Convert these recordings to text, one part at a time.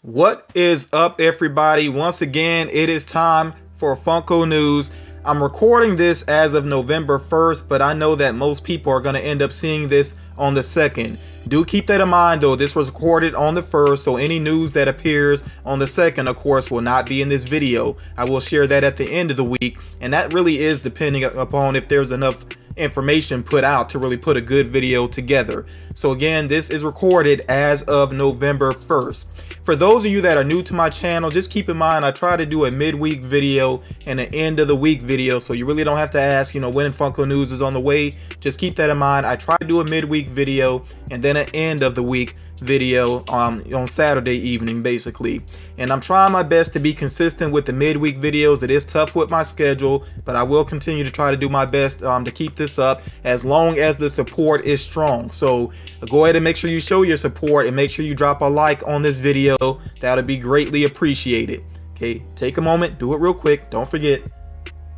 What is up, everybody? Once again, it is time for Funko News. I'm recording this as of November 1st, but I know that most people are going to end up seeing this on the 2nd. Do keep that in mind, though. This was recorded on the 1st, so any news that appears on the 2nd, of course, will not be in this video. I will share that at the end of the week, and that really is depending upon if there's enough information put out to really put a good video together. So again, this is recorded as of November 1st. For those of you that are new to my channel, just keep in mind I try to do a midweek video and an end of the week video, so you really don't have to ask, when Funko News is on the way. Just keep that in mind. I try to do a midweek video and then an end of the week video on Saturday evening, basically. And I'm trying my best to be consistent with the midweek videos. It is tough with my schedule, but I will continue to try to do my best to keep this up as long as the support is strong. So go ahead and make sure you show your support and make sure you drop a like on this video. That would be greatly appreciated. Okay, take a moment, do it real quick, don't forget.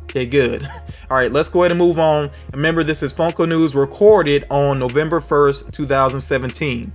Okay, good. All right, let's go ahead and move on. Remember, this is Funko News recorded on November 1st, 2017.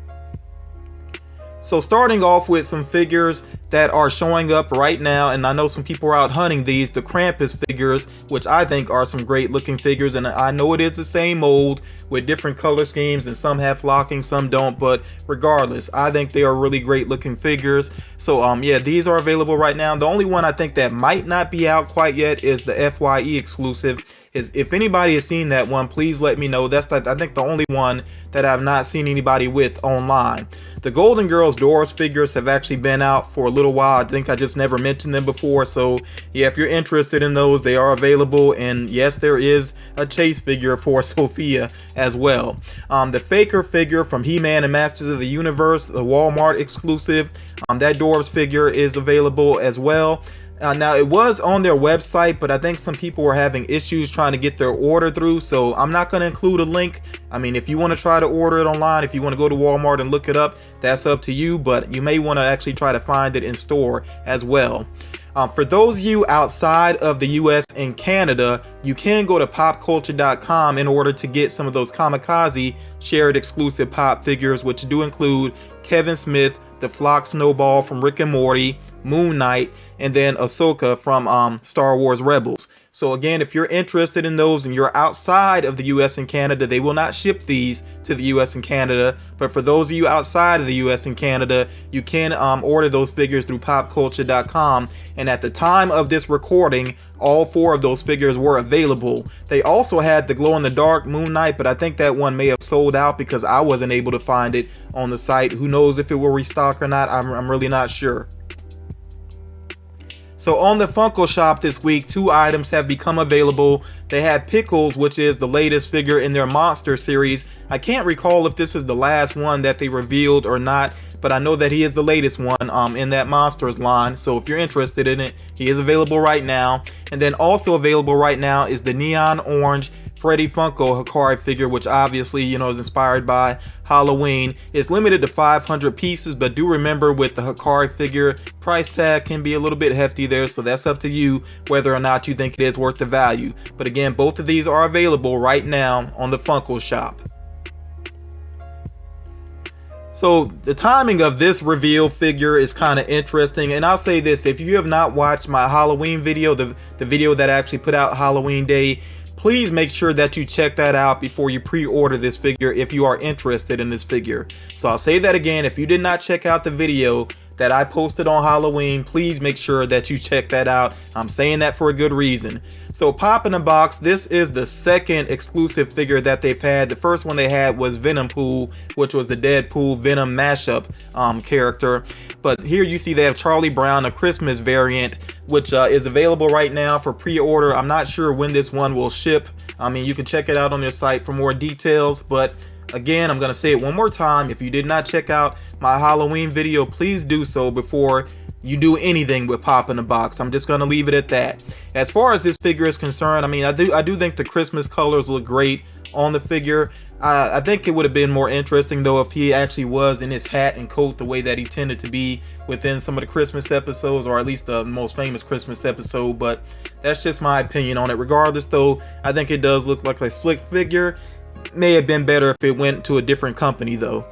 So starting off with some figures that are showing up right now, and I know some people are out hunting these, the Krampus figures, which I think are some great looking figures, and I know it is the same mold with different color schemes, and some have flocking, some don't, but regardless, I think they are really great looking figures. So yeah, these are available right now. The only one I think that might not be out quite yet is the FYE exclusive. If anybody has seen that one, please let me know. That's I think the only one that I've not seen anybody with online. The Golden Girls Doors figures have actually been out for a little while. I think I just never mentioned them before. So yeah, if you're interested in those, they are available. And yes, there is a Chase figure for Sophia as well. The Faker figure from He-Man and Masters of the Universe, the Walmart exclusive, that Doors figure is available as well. Now, it was on their website, but I think some people were having issues trying to get their order through, so I'm not going to include a link. I mean, if you want to try to order it online, if you want to go to Walmart and look it up, that's up to you, but you may want to actually try to find it in store as well. For those of you outside of the US and Canada, you can go to popculture.com in order to get some of those Kamikaze shared exclusive pop figures, which do include Kevin Smith, the Flock Snowball from Rick and Morty, Moon Knight, and then Ahsoka from Star Wars Rebels. So again, if you're interested in those and you're outside of the US and Canada, they will not ship these to the US and Canada. But for those of you outside of the US and Canada, you can order those figures through popculture.com. And at the time of this recording, all 4 of those figures were available. They also had the glow-in-the-dark Moon Knight, but I think that one may have sold out because I wasn't able to find it on the site. Who knows if it will restock or not? I'm really not sure. So on the Funko Shop this week, 2 items have become available. They have Pickles, which is the latest figure in their Monster series. I can't recall if this is the last one that they revealed or not, but I know that he is the latest one in that Monsters line. So if you're interested in it, he is available right now. And then also available right now is the neon orange Freddy Funko Hikari figure, which obviously, is inspired by Halloween. It's limited to 500 pieces, but do remember with the Hikari figure, price tag can be a little bit hefty there, so that's up to you whether or not you think it is worth the value. But again, both of these are available right now on the Funko Shop. So the timing of this reveal figure is kind of interesting, and I'll say this: if you have not watched my Halloween video, the video that I actually put out Halloween Day, please make sure that you check that out before you pre-order this figure if you are interested in this figure. So I'll say that again: if you did not check out the video that I posted on Halloween, please make sure that you check that out. I'm saying that for a good reason. So Pop in the Box, this is the second exclusive figure that they've had. The first one they had was Venom Pool, which was the Deadpool Venom mashup character. But here you see they have Charlie Brown, a Christmas variant, which is available right now for pre-order. I'm not sure when this one will ship. I mean, you can check it out on their site for more details, but again, I'm going to say it one more time: if you did not check out my Halloween video, please do so before you do anything with Pop in the Box. I'm just going to leave it at that. As far as this figure is concerned, I mean, I do think the Christmas colors look great on the figure. I think it would have been more interesting though if he actually was in his hat and coat the way that he tended to be within some of the Christmas episodes, or at least the most famous Christmas episode, but that's just my opinion on it. Regardless though, I think it does look like a slick figure. May have been better if it went to a different company though.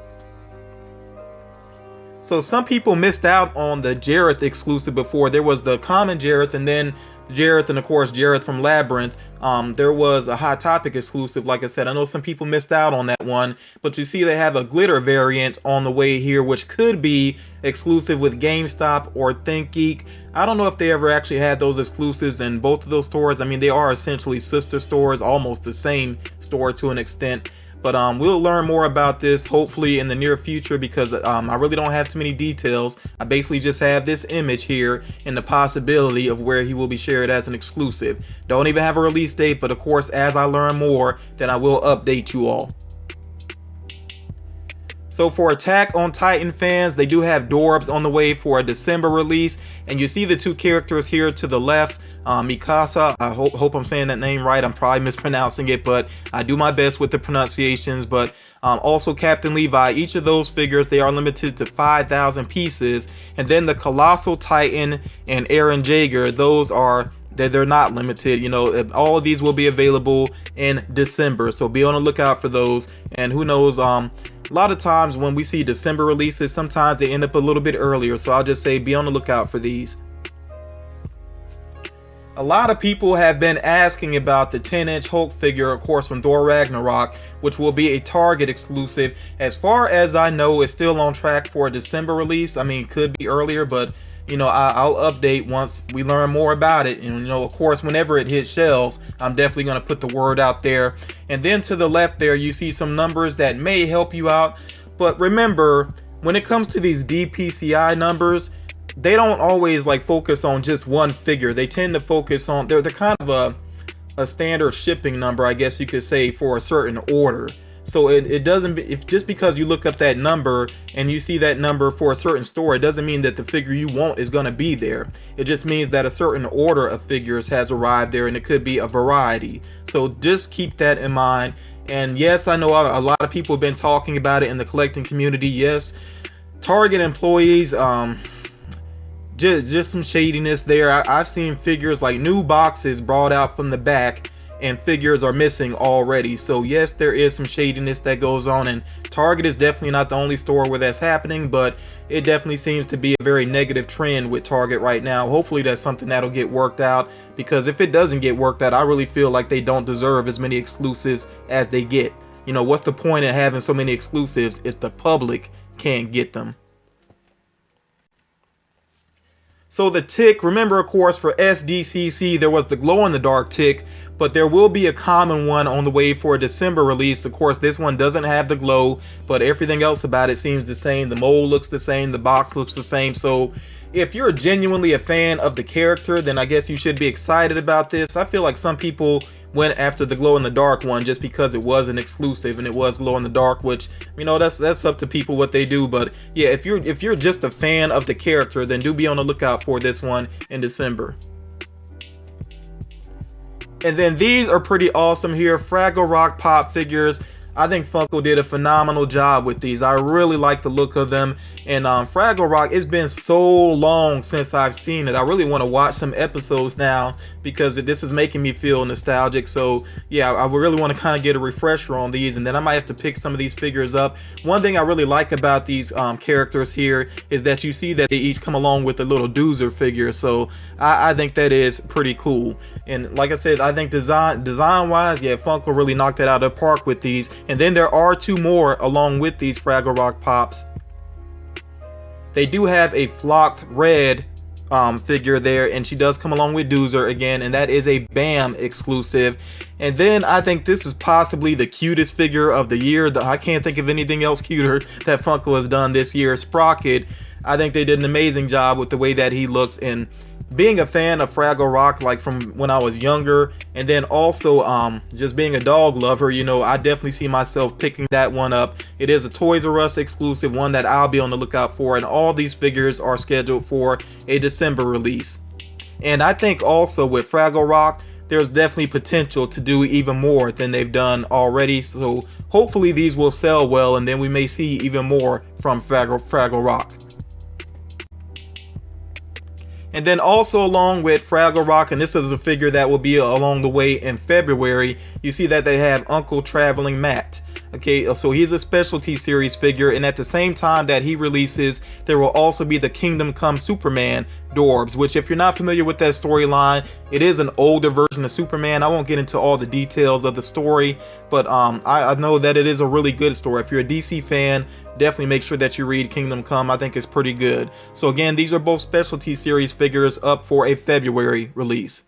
So some people missed out on the Jerath exclusive before. There was the common Jerath, and then Jerath, and of course Jerath from Labyrinth. There was a Hot Topic exclusive. Like I said, I know some people missed out on that one, but you see they have a glitter variant on the way here, which could be exclusive with GameStop or ThinkGeek. I don't know if they ever actually had those exclusives in both of those stores. I mean, they are essentially sister stores, almost the same store to an extent. But we'll learn more about this hopefully in the near future, because I really don't have too many details. I basically just have this image here and the possibility of where he will be shared as an exclusive. Don't even have a release date, but of course, as I learn more, then I will update you all. So for Attack on Titan fans, they do have Dorbs on the way for a December release. And you see the two characters here to the left, Mikasa. I hope I'm saying that name right. I'm probably mispronouncing it, but I do my best with the pronunciations. But also Captain Levi. Each of those figures, they are limited to 5,000 pieces. And then the Colossal Titan and Eren Jaeger, those are... they're not limited. You know, all of these will be available in December, so be on the lookout for those. And who knows, a lot of times when we see December releases, sometimes they end up a little bit earlier, so I'll just say be on the lookout for these. A lot of people have been asking about the 10-inch Hulk figure, of course, from Thor Ragnarok, which will be a Target exclusive. As far as I know, it's still on track for a December release. I mean, could be earlier, but you know, I'll update once we learn more about it. And you know, of course, whenever it hits shelves, I'm definitely going to put the word out there. And then to the left there, you see some numbers that may help you out. But remember, when it comes to these DPCI numbers, they don't always like focus on just one figure. They tend to focus on, they're kind of a standard shipping number, I guess you could say, for a certain order. So it doesn't, if just because you look up that number and you see that number for a certain store, it doesn't mean that the figure you want is going to be there. It just means that a certain order of figures has arrived there, and it could be a variety. So just keep that in mind. And yes, I know a lot of people have been talking about it in the collecting community. Yes, Target employees, just some shadiness there. I've seen figures like new boxes brought out from the back, and figures are missing already. So yes, there is some shadiness that goes on, and Target is definitely not the only store where that's happening, but it definitely seems to be a very negative trend with Target right now. Hopefully that's something that'll get worked out, because if it doesn't get worked out, I really feel like they don't deserve as many exclusives as they get. You know, what's the point of having so many exclusives if the public can't get them? So the Tick, remember of course for SDCC there was the glow-in-the-dark Tick, but there will be a common one on the way for a December release. Of course, this one doesn't have the glow, but everything else about it seems the same. The mold looks the same, the box looks the same. So if you're genuinely a fan of the character, then I guess you should be excited about this. I feel like some people went after the glow-in-the-dark one just because it was an exclusive and it was glow-in-the-dark, which, you know, that's up to people what they do. But yeah, if you're just a fan of the character, then do be on the lookout for this one in December. And then these are pretty awesome here, Fraggle Rock Pop figures. I think Funko did a phenomenal job with these. I really like the look of them. And Fraggle Rock, it's been so long since I've seen it. I really want to watch some episodes now because this is making me feel nostalgic. So yeah, I really want to kind of get a refresher on these, and then I might have to pick some of these figures up. One thing I really like about these characters here is that you see that they each come along with a little doozer figure. So I think that is pretty cool. And like I said, I think design wise, yeah, Funko really knocked it out of the park with these. And then there are two more along with these Fraggle Rock Pops. They do have a flocked red figure there, and she does come along with Doozer again, and that is a BAM exclusive. And then I think this is possibly the cutest figure of the year. I can't think of anything else cuter that Funko has done this year. Sprocket, I think they did an amazing job with the way that he looks. And being a fan of Fraggle Rock, like from when I was younger, and then also just being a dog lover, you know, I definitely see myself picking that one up. It is a Toys R Us exclusive, one that I'll be on the lookout for, and all these figures are scheduled for a December release. And I think also with Fraggle Rock, there's definitely potential to do even more than they've done already. So hopefully these will sell well, and then we may see even more from Fraggle Rock. And then also along with Fraggle Rock, and this is a figure that will be along the way in February, you see that they have Uncle Traveling Matt. Okay, so he's a specialty series figure, and at the same time that he releases, there will also be the Kingdom Come Superman Dorbs, which, if you're not familiar with that storyline, it is an older version of Superman. I won't get into all the details of the story, but I know that it is a really good story. If you're a DC fan, definitely make sure that you read Kingdom Come. I think it's pretty good. So again, these are both specialty series figures up for a February release.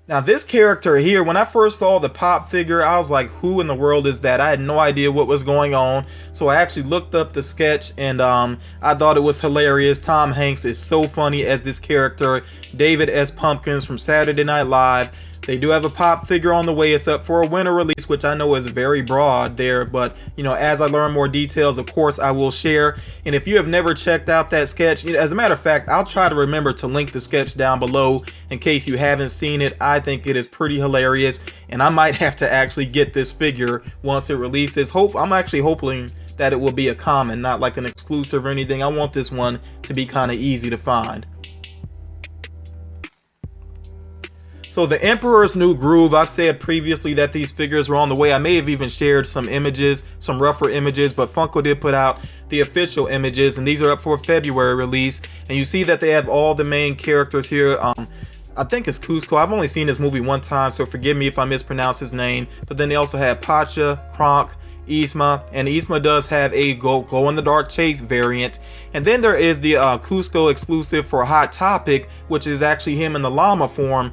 Now this character here, when I first saw the Pop figure, I was like, who in the world is that? I had no idea what was going on. So I actually looked up the sketch, and I thought it was hilarious. Tom Hanks is so funny as this character. David S. Pumpkins from Saturday Night Live. They do have a Pop figure on the way. It's up for a winter release, which I know is very broad there, but you know, as I learn more details, of course I will share. And if you have never checked out that sketch, you know, as a matter of fact, I'll try to remember to link the sketch down below in case you haven't seen it. I think it is pretty hilarious, and I might have to actually get this figure once it releases. I'm actually hoping that it will be a common, not like an exclusive or anything. I want this one to be kind of easy to find. So the Emperor's New Groove, I've said previously that these figures were on the way. I may have even shared some images, some rougher images, but Funko did put out the official images, and these are up for a February release. And you see that they have all the main characters here. I think it's Cusco. I've only seen this movie one time, so forgive me if I mispronounce his name. But then they also have Pacha, Kronk, Yzma, and Yzma does have a glow-in-the-dark chase variant. And then there is the Cusco exclusive for Hot Topic, which is actually him in the llama form.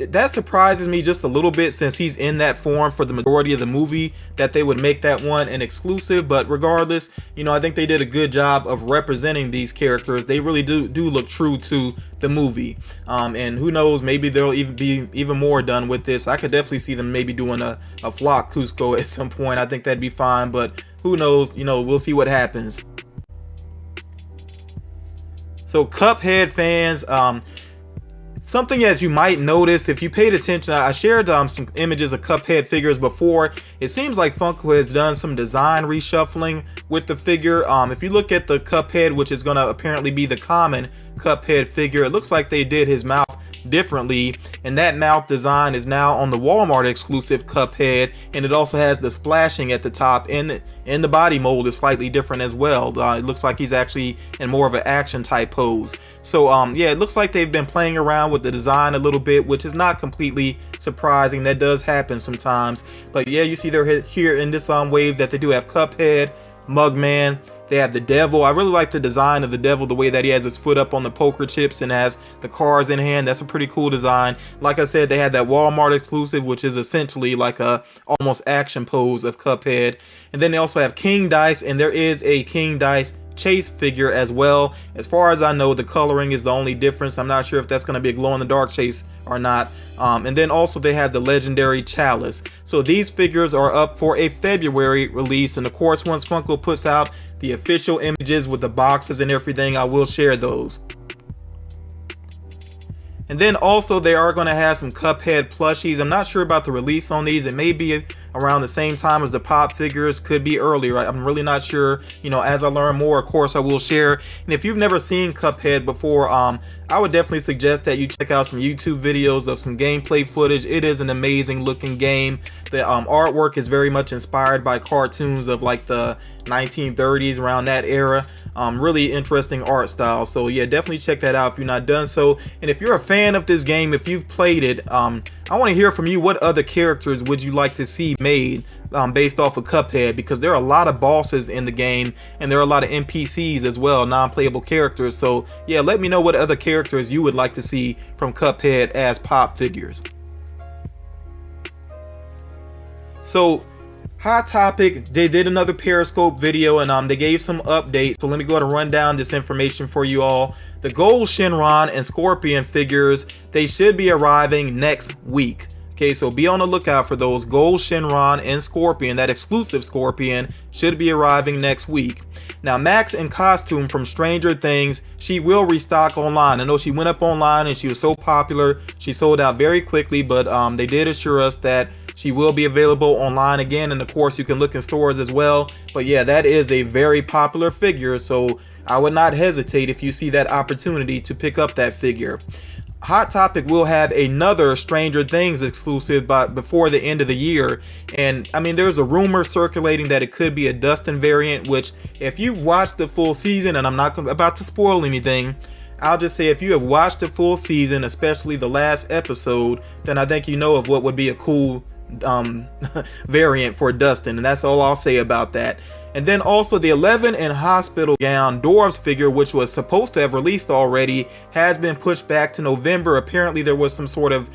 That surprises me just a little bit, since he's in that form for the majority of the movie, that they would make that one an exclusive. But regardless, you know, I think they did a good job of representing these characters. They really do look true to the movie. And who knows, maybe there'll even be even more done with this. I could definitely see them maybe doing a flock Cusco at some point. I think that'd be fine, but who knows, you know, we'll see what happens. So Cuphead fans, something that you might notice if you paid attention, I shared some images of Cuphead figures before. It seems like Funko has done some design reshuffling with the figure. If you look at the Cuphead, which is going to apparently be the common Cuphead figure, it looks like they did his mouth differently, and that mouth design is now on the Walmart exclusive Cuphead, and it also has the splashing at the top, and the body mold is slightly different as well. It looks like he's actually in more of an action type pose. So yeah, it looks like they've been playing around with the design a little bit, which is not completely surprising. That does happen sometimes. But yeah, you see they're here in this wave that they do have Cuphead, Mugman. They have the Devil. I really like the design of the Devil, the way that he has his foot up on the poker chips and has the cards in hand. That's a pretty cool design. Like I said, they had that Walmart exclusive, which is essentially like a almost action pose of Cuphead. And then they also have King Dice, and there is a King Dice Chase figure as well. As far as I know, the coloring is the only difference. I'm not sure if that's going to be a glow-in-the-dark Chase or not. And then also they have the legendary Chalice. So these figures are up for a February release, and of course once Funko puts out the official images with the boxes and everything, I will share those. And then also they are going to have some Cuphead plushies. I'm not sure about the release on these. It may be around the same time as the Pop figures, could be earlier. I'm really not sure. You know, as I learn more, of course I will share. And if you've never seen Cuphead before, I would definitely suggest that you check out some YouTube videos of some gameplay footage. It is an amazing looking game. The artwork is very much inspired by cartoons of like the 1930s, around that era. Really interesting art style. So yeah, definitely check that out if you're not done so. And if you're a fan of this game, if you've played it, I want to hear from you. What other characters would you like to see made based off of Cuphead? Because there are a lot of bosses in the game, and there are a lot of NPCs as well, non-playable characters. So yeah, let me know what other characters you would like to see from Cuphead as Pop figures. So Hot Topic, they did another Periscope video, and they gave some updates. So let me go ahead and run down this information for you all. The gold Shenron and Scorpion figures, they should be arriving next week. Okay, so be on the lookout for those. Gold Shenron and Scorpion, that exclusive Scorpion, should be arriving next week. Now, Max in costume from Stranger Things, she will restock online. I know she went up online and she was so popular, she sold out very quickly, but they did assure us that she will be available online again, and of course you can look in stores as well. But yeah, that is a very popular figure, so I would not hesitate if you see that opportunity to pick up that figure. Hot Topic will have another Stranger Things exclusive before the end of the year. And I mean, there's a rumor circulating that it could be a Dustin variant, which if you've watched the full season, and I'm not about to spoil anything, I'll just say if you have watched the full season, especially the last episode, then I think you know of what would be a cool variant for Dustin. And that's all I'll say about that. And then also the 11 in hospital gown dwarves figure, which was supposed to have released already, has been pushed back to November. Apparently there was some sort of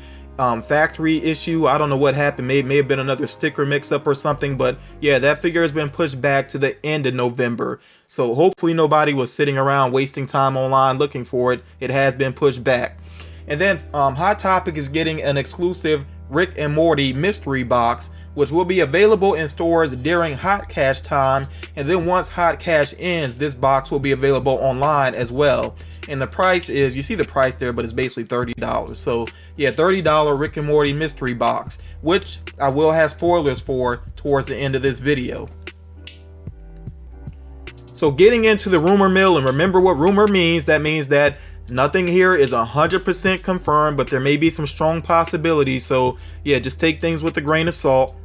factory issue. I don't know what happened. May have been another sticker mix up or something, but yeah, that figure has been pushed back to the end of November. So hopefully nobody was sitting around wasting time online looking for it. It has been pushed back. And then Hot Topic is getting an exclusive Rick and Morty mystery box, which will be available in stores during Hot Cash time, and then once Hot Cash ends, this box will be available online as well. And the price is, you see the price there, but it's basically $30. So yeah, $30 Rick and Morty mystery box, which I will have spoilers for towards the end of this video. So getting into the rumor mill, and remember what rumor means. That means that nothing here is 100% confirmed, but there may be some strong possibilities. So yeah, just take things with a grain of salt.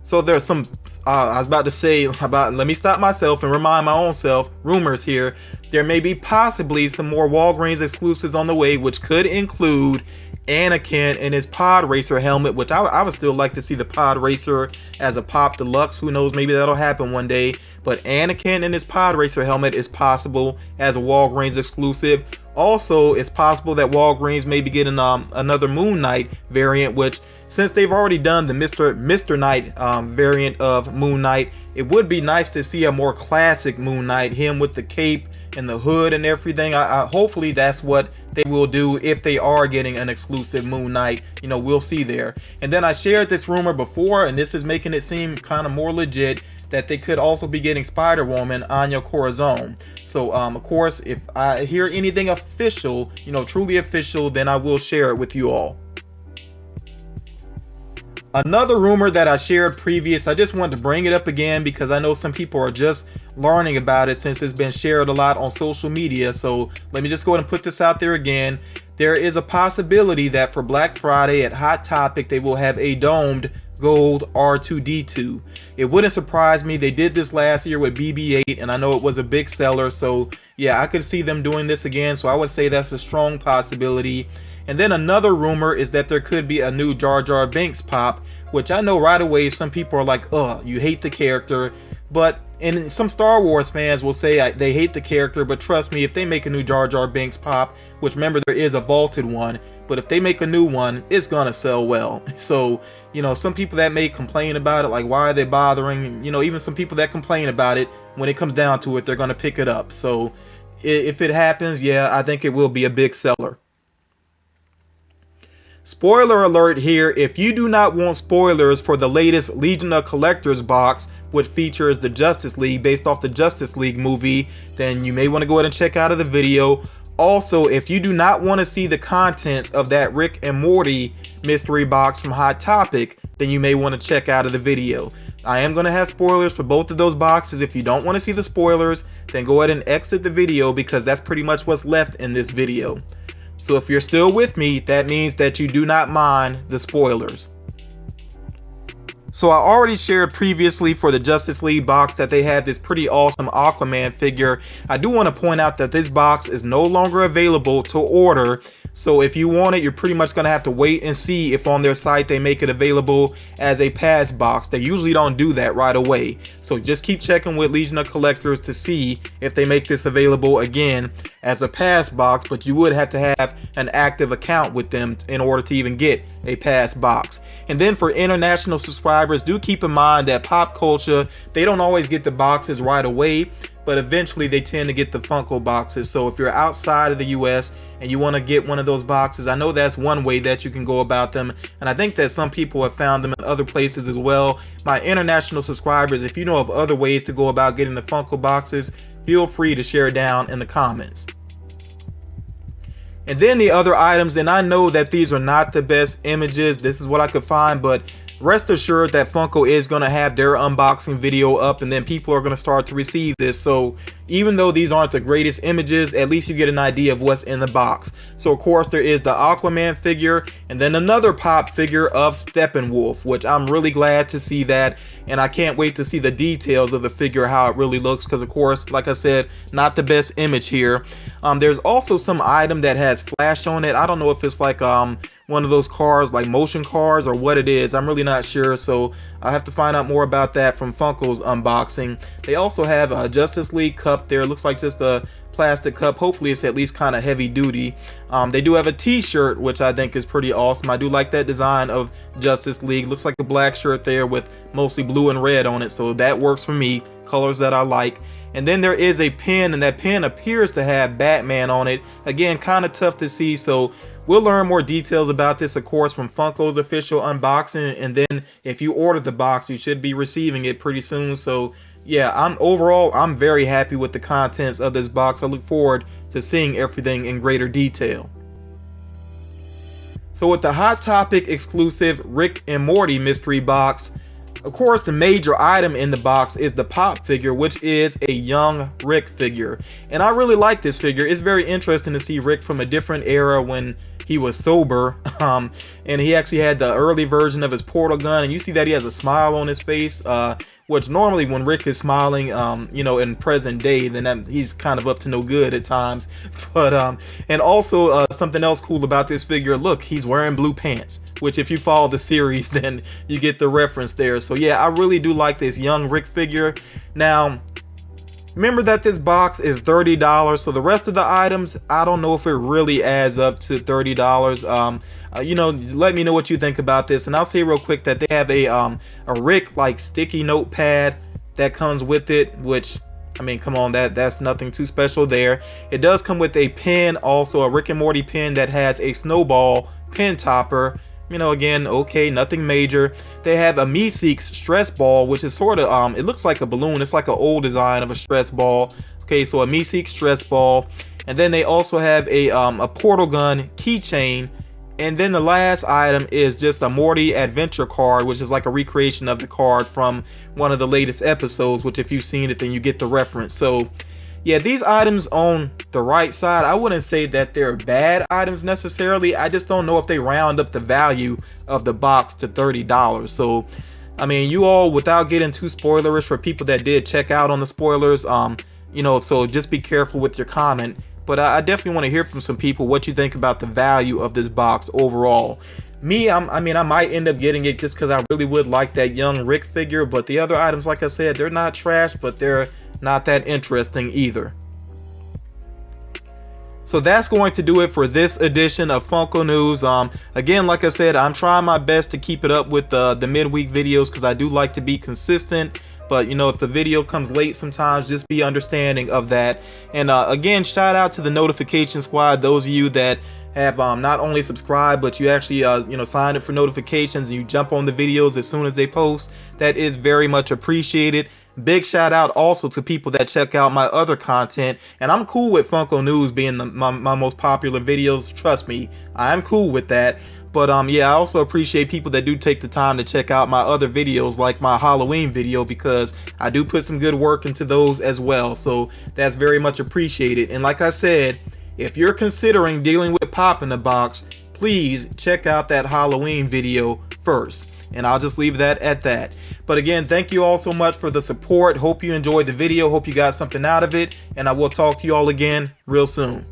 So there's some, I was about to say let me stop myself and remind my own self, rumors here. There may be possibly some more Walgreens exclusives on the way, which could include Anakin in his Pod Racer helmet, which I would still like to see the Pod Racer as a Pop Deluxe. Who knows, maybe that'll happen one day. But Anakin in his Pod Racer helmet is possible as a Walgreens exclusive. Also, it's possible that Walgreens may be getting another Moon Knight variant, which, since they've already done the Mr. Knight variant of Moon Knight, it would be nice to see a more classic Moon Knight, him with the cape and the hood and everything. Hopefully that's what they will do if they are getting an exclusive Moon Knight. You know, we'll see there. And then I shared this rumor before, and this is making it seem kind of more legit, that they could also be getting Spider-Woman, Anya Corazon. So of course, if I hear anything official, you know, truly official, then I will share it with you all. Another rumor that I shared previous, I just wanted to bring it up again because I know some people are just learning about it since it's been shared a lot on social media. So let me just go ahead and put this out there again. There is a possibility that for Black Friday at Hot Topic, they will have a domed gold R2-D2. It wouldn't surprise me. They did this last year with BB-8, and I know it was a big seller. So yeah, I could see them doing this again. So I would say that's a strong possibility. And then another rumor is that there could be a new Jar Binks Pop, which I know right away some people are like, oh, you hate the character. But and some Star Wars fans will say they hate the character, but trust me, if they make a new Jar Binks Pop, which remember there is a vaulted one, but if they make a new one, it's gonna sell well. So, you know, some people that may complain about it, like why are they bothering, you know, even some people that complain about it, when it comes down to it, they're gonna pick it up. So if it happens, yeah, I think it will be a big seller. Spoiler alert here, if you do not want spoilers for the latest Legion of Collectors box, which features the Justice League based off the Justice League movie, then you may want to go ahead and check out of the video. Also, if you do not want to see the contents of that Rick and Morty mystery box from Hot Topic, then you may want to check out of the video. I am going to have spoilers for both of those boxes. If you don't want to see the spoilers, then go ahead and exit the video because that's pretty much what's left in this video. So if you're still with me, that means that you do not mind the spoilers. So I already shared previously for the Justice League box that they have this pretty awesome Aquaman figure. I do want to point out that this box is no longer available to order. So if you want it, you're pretty much going to have to wait and see if on their site they make it available as a pass box. They usually don't do that right away. So just keep checking with Legion of Collectors to see if they make this available again as a pass box, but you would have to have an active account with them in order to even get a pass box. And then for international subscribers, do keep in mind that Pop Culture, they don't always get the boxes right away, but eventually they tend to get the Funko boxes. So if you're outside of the US and you want to get one of those boxes, I know that's one way that you can go about them, and I think that some people have found them in other places as well. My international subscribers, if you know of other ways to go about getting the Funko boxes, feel free to share down in the comments. And then the other items, and I know that these are not the best images, this is what I could find, but rest assured that Funko is going to have their unboxing video up, and then people are going to start to receive this. So even though these aren't the greatest images, at least you get an idea of what's in the box. So of course there is the Aquaman figure, and then another pop figure of Steppenwolf, which I'm really glad to see that, and I can't wait to see the details of the figure, how it really looks, because of course, like I said, not the best image here. There's also some item that has flash on it. I don't know if it's like one of those cars, like motion cars, or what it is. I'm really not sure, so I have to find out more about that from Funko's unboxing. They also have a Justice League cup there. It looks like just a plastic cup. Hopefully it's at least kind of heavy duty. They do have a t-shirt, which I think is pretty awesome. I do like that design of Justice League. Looks like a black shirt there with mostly blue and red on it, so that works for me. Colors that I like. And then there is a pin, and that pin appears to have Batman on it. Again, kind of tough to see, so we'll learn more details about this, of course, from Funko's official unboxing, and then if you order the box, you should be receiving it pretty soon. So yeah, I'm very happy with the contents of this box. I look forward to seeing everything in greater detail. So with the Hot Topic exclusive Rick and Morty mystery box, of course, the major item in the box is the Pop figure, which is a young Rick figure. And I really like this figure. It's very interesting to see Rick from a different era when he was sober. And he actually had the early version of his portal gun. And you see that he has a smile on his face, which normally when Rick is smiling, you know, in present day, then he's kind of up to no good at times. But and also something else cool about this figure, look, he's wearing blue pants, which if you follow the series, then you get the reference there. So yeah, I really do like this young Rick figure. Now, remember that this box is $30, so the rest of the items, I don't know if it really adds up to $30. You know, let me know what you think about this, and I'll say real quick that they have a Rick like sticky notepad that comes with it, which, I mean, come on, that's nothing too special there. It does come with a pen, also a Rick and Morty pen that has a snowball pen topper. You know, again, okay, nothing major. They have a Meeseeks stress ball, which is sort of it looks like a balloon. It's like an old design of a stress ball. Okay, so a Meeseeks stress ball, and then they also have a portal gun keychain. And then the last item is just a Morty adventure card, which is like a recreation of the card from one of the latest episodes, which if you've seen it, then you get the reference. So yeah, these items on the right side, I wouldn't say that they're bad items necessarily. I just don't know if they round up the value of the box to $30. So I mean, you all, without getting too spoilerish for people that did check out on the spoilers, you know, so just be careful with your comment. But I definitely want to hear from some people what you think about the value of this box overall. Me, I mean, I might end up getting it just because I really would like that young Rick figure. But the other items, like I said, they're not trash, but they're not that interesting either. So that's going to do it for this edition of Funko News. Again, like I said, I'm trying my best to keep it up with the midweek videos because I do like to be consistent. But you know, if the video comes late sometimes, just be understanding of that. And again, shout out to the notification squad, those of you that have not only subscribed, but you actually you know, signed up for notifications and you jump on the videos as soon as they post. That is very much appreciated. Big shout out also to people that check out my other content, and I'm cool with Funko News being my most popular videos. Trust me, I'm cool with that. But yeah, I also appreciate people that do take the time to check out my other videos, like my Halloween video, because I do put some good work into those as well. So that's very much appreciated. And like I said, if you're considering dealing with Pop in the box, please check out that Halloween video first. And I'll just leave that at that. But again, thank you all so much for the support. Hope you enjoyed the video. Hope you got something out of it. And I will talk to you all again real soon.